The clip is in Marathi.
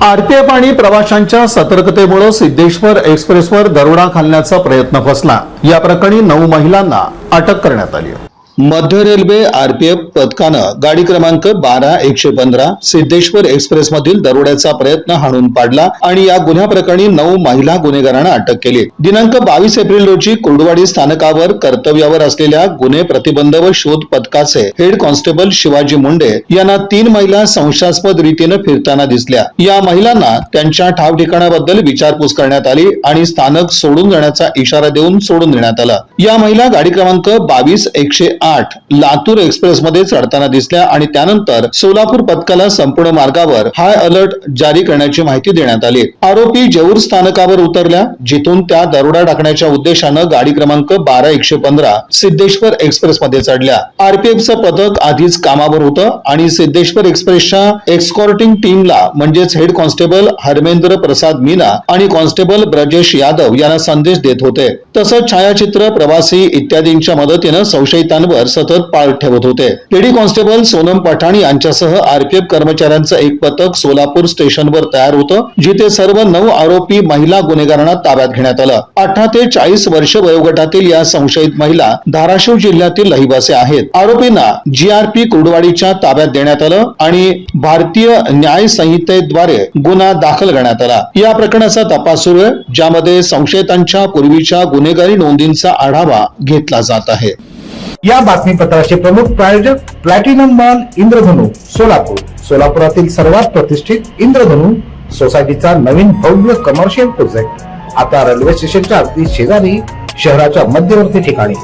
आरपीएफ आणि प्रवाशांच्या सतर्कतेमुळे सिद्धेश्वर एक्सप्रेसवर दरोडा घालण्याचा प्रयत्न फसला। या प्रकरणी 9 महिलांना अटक करण्यात आली आहे। मध्य रेल्वे आरपीएफ पथकानं गाडी क्रमांक 12-115 सिद्धेश्वर एक्सप्रेस मधील दरोड्याचा प्रयत्न हाणून पाडला आणि या गुन्ह्या प्रकरणी 9 महिला गुन्हेगारांना अटक केली। दिनांक 22 एप्रिल रोजी कुर्डुवाडी स्थानकावर कर्तव्यावर असलेल्या गुन्हे प्रतिबंध व शोध पथकाचे हेड कॉन्स्टेबल शिवाजी मुंडे यांना 3 महिला संशयास्पद रीतीने फिरताना दिसल्या। या महिलांना त्यांच्या ठाव ठिकाणाबद्दल विचारपूस करण्यात आली आणि स्थानक सोडून जाण्याचा इशारा देऊन सोडून देण्यात आला। या महिला गाडी क्रमांक 22-108 लातूर एक्सप्रेस मध्ये चढताना दिसल्या आणि त्यानंतर सोलापूर पथकाला संपूर्ण मार्गावर हाय अलर्ट जारी करण्याची माहिती देण्यात आली। आरोपी जेऊर स्थानकावर उतरल्या, जिथून त्या दरोडा टाकण्याच्या उद्देशानं गाडी क्रमांक 12-115 सिद्धेश्वर एक्सप्रेस मध्ये चढल्या। आरपीएफचं पथक आधीच कामावर होतं आणि सिद्धेश्वर एक्सप्रेसच्या एक्सकॉर्टिंग टीमला म्हणजेच हेड कॉन्स्टेबल हरमेंद्र प्रसाद मीना आणि कॉन्स्टेबल ब्रजेश यादव यांना संदेश देत होते। तसंच छायाचित्र, प्रवासी इत्यादींच्या मदतीनं संशयितांवर सतत पाळ ठेवत होते। लेडी कॉन्स्टेबल सोनम पठाण यांच्यासह आरपीएफ कर्मचाऱ्यांचं एक पथक सोलापूर स्टेशनवर तयार होतं, जिथे सर्व 9 आरोपी महिला गुन्हेगारांना ताब्यात घेण्यात आलं। 18 ते 40 वर्ष वयोगटातील या संशयित महिला धाराशिव जिल्ह्यातील रहिवासी आहेत। आरोपींना जीआरपी कुर्डुवाडीच्या ताब्यात देण्यात आलं आणि भारतीय न्याय संहितेद्वारे गुन्हा दाखल करण्यात आला। या प्रकरणाचा तपास सुरू आहे, ज्यामध्ये संशयितांच्या पूर्वीच्या गुन्हेगारी नोंदींचा आढावा घेतला जात आहे। या बातमीपत्राचे प्रमुख प्रायोजक प्लॅटिनम मॉल इंद्रधनु सोलापूर। सोलापुरातील सर्वात प्रतिष्ठित इंद्रधनु सोसायटीचा नवीन भव्य कमर्शियल प्रोजेक्ट आता रेल्वे स्टेशनच्या अगदी शेजारी शहराच्या मध्यवर्ती ठिकाणी।